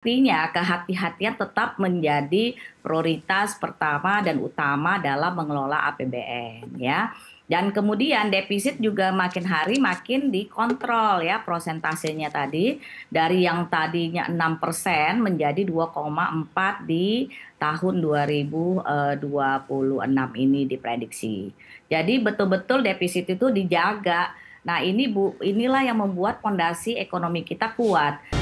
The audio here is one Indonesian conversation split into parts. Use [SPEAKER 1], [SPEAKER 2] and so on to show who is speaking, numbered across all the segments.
[SPEAKER 1] Artinya kehati-hatian tetap menjadi prioritas pertama dan utama dalam mengelola APBN ya. Dan kemudian defisit juga makin hari makin dikontrol ya prosentasenya tadi dari yang tadinya 6% menjadi 2,4 di tahun 2026 ini diprediksi. Jadi betul-betul defisit itu dijaga. Nah, ini Bu, inilah yang membuat fondasi ekonomi kita kuat.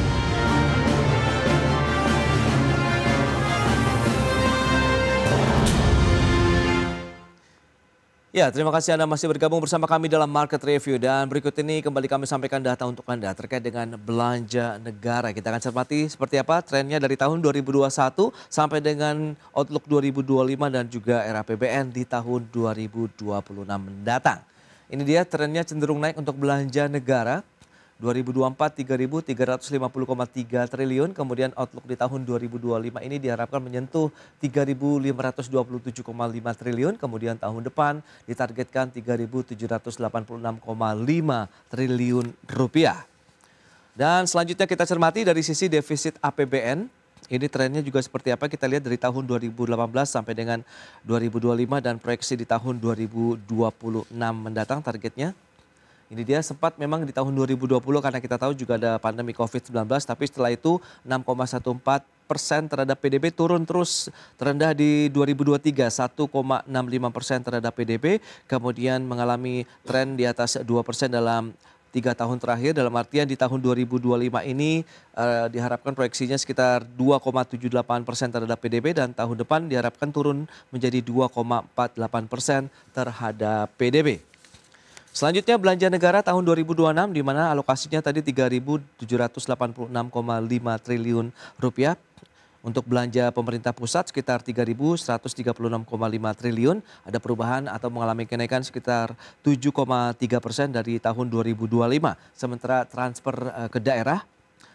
[SPEAKER 2] Ya, terima kasih Anda masih bergabung bersama kami dalam Market Review dan berikut ini kembali kami sampaikan data untuk Anda terkait dengan belanja negara. Kita akan cermati seperti apa trennya dari tahun 2021 sampai dengan outlook 2025 dan juga era APBN di tahun 2026 mendatang. Ini dia trennya cenderung naik untuk belanja negara. 2024 3.350,3 triliun, kemudian outlook di tahun 2025 ini diharapkan menyentuh 3.527,5 triliun, kemudian tahun depan ditargetkan 3.786,5 triliun rupiah. Dan selanjutnya kita cermati dari sisi defisit APBN. Ini trennya juga seperti apa kita lihat dari tahun 2018 sampai dengan 2025 dan proyeksi di tahun 2026 mendatang targetnya. Ini dia sempat memang di tahun 2020 karena kita tahu juga ada pandemi COVID-19, tapi setelah itu 6,14% terhadap PDB turun terus terendah di 2023 1,65% terhadap PDB, kemudian mengalami tren di atas 2% dalam 3 tahun terakhir, dalam artian di tahun 2025 ini diharapkan proyeksinya sekitar 2,78% terhadap PDB dan tahun depan diharapkan turun menjadi 2,48% terhadap PDB. Selanjutnya belanja negara tahun 2026 di mana alokasinya tadi 3.786,5 triliun rupiah. Untuk belanja pemerintah pusat sekitar 3.136,5 triliun. Ada perubahan atau mengalami kenaikan sekitar 7,3% dari tahun 2025. Sementara transfer ke daerah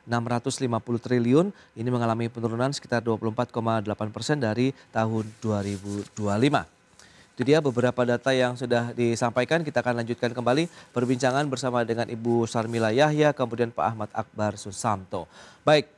[SPEAKER 2] 650 triliun ini mengalami penurunan sekitar 24,8% dari tahun 2025. Itu dia beberapa data yang sudah disampaikan. Kita akan lanjutkan kembali perbincangan bersama dengan Ibu Sarmila Yahya, kemudian Pak Ahmad Akbar Susanto. Baik,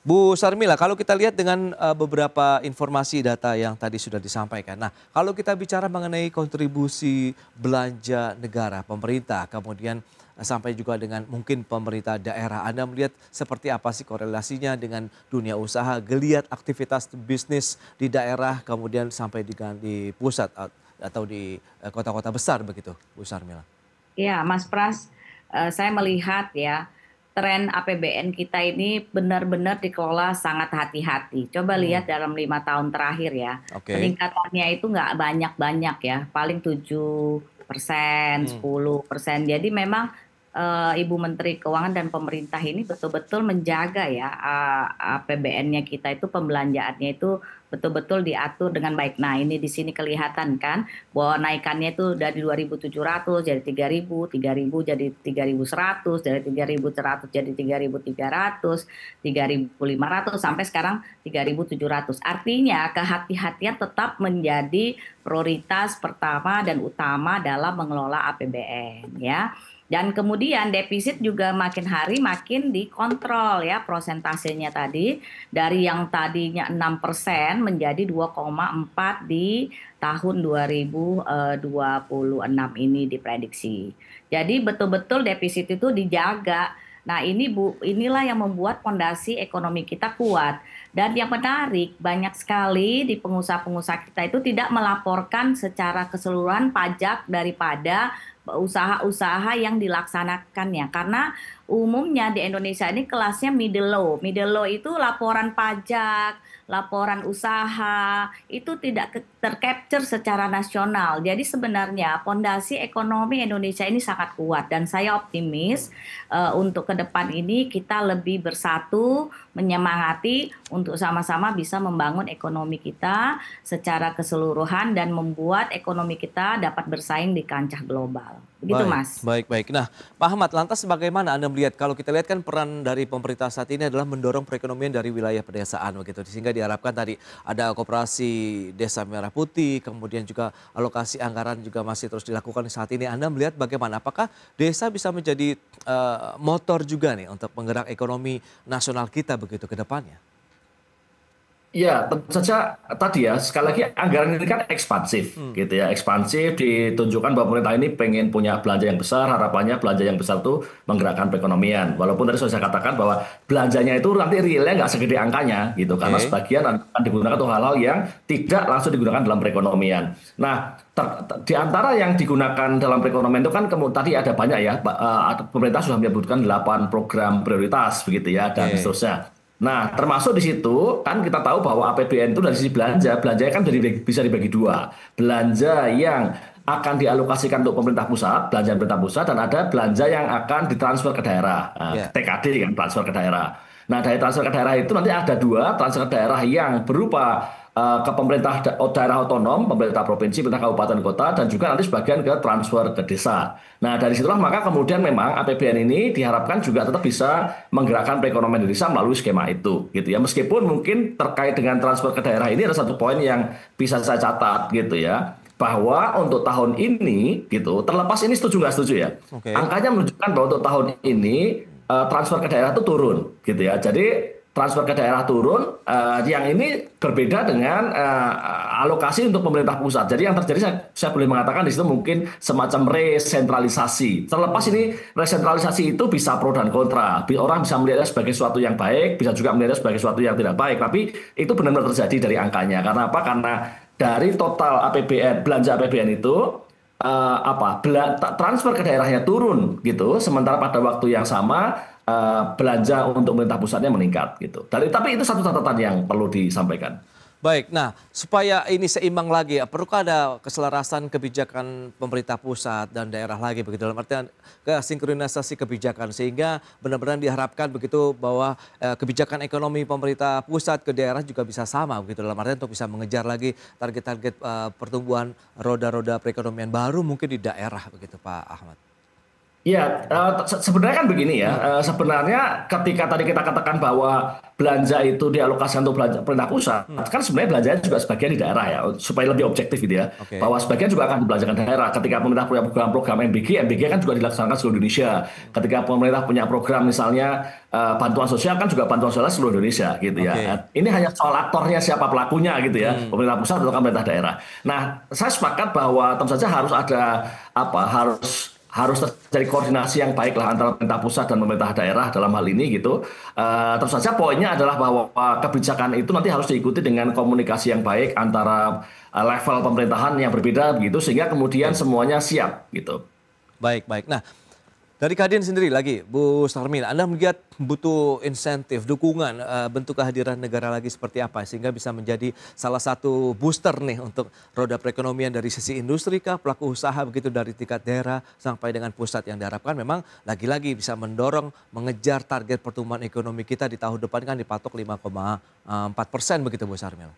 [SPEAKER 2] Bu Sarmila, kalau kita lihat dengan beberapa informasi data yang tadi sudah disampaikan. Nah, kalau kita bicara mengenai kontribusi belanja negara, pemerintah, kemudian sampai juga dengan mungkin pemerintah daerah. Anda melihat seperti apa sih korelasinya dengan dunia usaha, geliat aktivitas bisnis di daerah, kemudian sampai dengan di pusat atau di kota-kota besar begitu, Bu Sarmila?
[SPEAKER 1] Ya, Mas Pras, saya melihat ya, tren APBN kita ini benar-benar dikelola sangat hati-hati. Coba lihat dalam 5 tahun terakhir ya,
[SPEAKER 2] Oke.
[SPEAKER 1] peningkatannya itu nggak banyak-banyak ya, paling 7%,
[SPEAKER 2] Hmm.
[SPEAKER 1] 10%. Jadi memang Ibu Menteri Keuangan dan pemerintah ini betul-betul menjaga ya APBN-nya kita itu pembelanjaannya itu betul-betul diatur dengan baik. Nah, ini di sini kelihatan kan bahwa naikannya itu dari 2.700 jadi 3.000, 3.000 jadi 3.100, dari 3.100 jadi 3.300, 3.500 sampai sekarang 3.700. Artinya kehati-hatian tetap menjadi prioritas pertama dan utama dalam mengelola APBN ya. Dan kemudian defisit juga makin hari makin dikontrol ya prosentasenya tadi dari yang tadinya 6% menjadi 2,4 di tahun 2026 ini diprediksi. Jadi betul-betul defisit itu dijaga. Nah, ini Bu, inilah yang membuat fondasi ekonomi kita kuat. Dan yang menarik, banyak sekali di pengusaha-pengusaha kita itu tidak melaporkan secara keseluruhan pajak daripada usaha-usaha yang dilaksanakannya. Karena umumnya di Indonesia ini kelasnya middle low. Middle low itu laporan pajak, laporan usaha, itu tidak tercapture secara nasional. Jadi sebenarnya fondasi ekonomi Indonesia ini sangat kuat dan saya optimis untuk ke depan ini kita lebih bersatu, menyemangati untuk sama-sama bisa membangun ekonomi kita secara keseluruhan dan membuat ekonomi kita dapat bersaing di kancah global. Begitu,
[SPEAKER 2] Baik,
[SPEAKER 1] Mas.
[SPEAKER 2] baik, baik. Nah, Pak Ahmad, lantas bagaimana Anda melihat kalau kita lihat kan peran dari pemerintah saat ini adalah mendorong perekonomian dari wilayah pedesaan begitu. Sehingga diharapkan tadi ada koperasi Desa Merah Putih, kemudian juga alokasi anggaran juga masih terus dilakukan saat ini. Anda melihat bagaimana? Apakah desa bisa menjadi motor juga nih untuk menggerak ekonomi nasional kita begitu ke depannya?
[SPEAKER 3] Ya, tentu saja tadi ya, sekali lagi anggaran ini kan ekspansif
[SPEAKER 2] Hmm,
[SPEAKER 3] gitu ya. Ekspansif ditunjukkan bahwa pemerintah ini pengen punya belanja yang besar, harapannya belanja yang besar itu menggerakkan perekonomian. Walaupun tadi sudah saya katakan bahwa belanjanya itu nanti realnya nggak segede angkanya gitu, karena
[SPEAKER 2] oke.
[SPEAKER 3] sebagian akan digunakan untuk hal-hal yang tidak langsung digunakan dalam perekonomian. Nah, di antara yang digunakan dalam perekonomian itu kan tadi ada banyak ya, pemerintah sudah menyebutkan 8 program prioritas begitu ya, dan
[SPEAKER 2] Oke.
[SPEAKER 3] seterusnya. Nah, termasuk di situ kan kita tahu bahwa APBN itu dari sisi belanja, belanjanya kan bisa dibagi dua. Belanja yang akan dialokasikan untuk pemerintah pusat, belanja pemerintah pusat, dan ada belanja yang akan ditransfer ke daerah,
[SPEAKER 2] Ya.
[SPEAKER 3] TKD kan, transfer ke daerah. Nah, dari transfer ke daerah itu nanti ada dua, transfer ke daerah yang berupa ke pemerintah daerah otonom, pemerintah provinsi, pemerintah kabupaten kota, dan juga nanti sebagian ke transfer ke desa. Nah, dari situlah maka kemudian memang APBN ini diharapkan juga tetap bisa menggerakkan perekonomian di desa melalui skema itu, gitu ya. Meskipun mungkin terkait dengan transfer ke daerah ini ada satu poin yang bisa saya catat, gitu ya, bahwa untuk tahun ini, gitu, terlepas ini setuju nggak setuju ya,
[SPEAKER 2] Oke.
[SPEAKER 3] angkanya menunjukkan bahwa untuk tahun ini transfer ke daerah itu turun, gitu ya. Jadi transfer ke daerah turun, yang ini berbeda dengan alokasi untuk pemerintah pusat. Jadi yang terjadi saya boleh mengatakan di situ mungkin semacam resentralisasi. Terlepas
[SPEAKER 2] Hmm.
[SPEAKER 3] ini resentralisasi itu bisa pro dan kontra. Orang bisa melihatnya sebagai sesuatu yang baik, bisa juga melihatnya sebagai sesuatu yang tidak baik. Tapi itu benar-benar terjadi dari angkanya. Karena apa? Karena dari total APBN, belanja APBN itu transfer ke daerahnya turun gitu, sementara pada waktu yang sama belanja untuk pemerintah pusatnya meningkat gitu. Tapi itu satu catatan yang perlu disampaikan.
[SPEAKER 2] Baik, nah supaya ini seimbang lagi ya, perlukah ada keselarasan kebijakan pemerintah pusat dan daerah lagi begitu dalam artian sinkronisasi kebijakan sehingga benar-benar diharapkan begitu bahwa kebijakan ekonomi pemerintah pusat ke daerah juga bisa sama begitu dalam artian untuk bisa mengejar lagi target-target pertumbuhan roda-roda perekonomian baru mungkin di daerah begitu Pak Ahmad.
[SPEAKER 3] Ya, sebenarnya kan begini ya.
[SPEAKER 2] Hmm,
[SPEAKER 3] Sebenarnya ketika tadi kita katakan bahwa belanja itu dialokasikan untuk belanja pemerintah pusat,
[SPEAKER 2] hmm,
[SPEAKER 3] kan sebenarnya belanjanya juga sebagian di daerah ya, supaya lebih objektif gitu ya.
[SPEAKER 2] oke.
[SPEAKER 3] Bahwa sebagian juga akan dibelanjakan daerah. Ketika pemerintah punya program-program MBG, MBG kan juga dilaksanakan seluruh Indonesia. Ketika pemerintah punya program misalnya bantuan sosial kan juga bantuan sosial seluruh Indonesia gitu ya.
[SPEAKER 2] Oke.
[SPEAKER 3] Ini hanya soal aktornya siapa pelakunya gitu ya,
[SPEAKER 2] Hmm,
[SPEAKER 3] pemerintah pusat atau pemerintah daerah. Nah, saya sepakat bahwa tentu saja harus ada harus terjadi koordinasi yang baik lah antara pemerintah pusat dan pemerintah daerah dalam hal ini gitu. Terus saja poinnya adalah bahwa kebijakan itu nanti harus diikuti dengan komunikasi yang baik antara level pemerintahan yang berbeda begitu sehingga kemudian
[SPEAKER 2] oke.
[SPEAKER 3] semuanya siap gitu.
[SPEAKER 2] Baik, baik. Nah, dari Kadin sendiri lagi, Bu Sarmin, Anda melihat butuh insentif, dukungan, bentuk kehadiran negara lagi seperti apa sehingga bisa menjadi salah satu booster nih untuk roda perekonomian dari sisi industri kah, pelaku usaha begitu dari tingkat daerah sampai dengan pusat yang diharapkan memang lagi-lagi bisa mendorong mengejar target pertumbuhan ekonomi kita di tahun depan kan dipatok 5,4% begitu Bu Sarmil.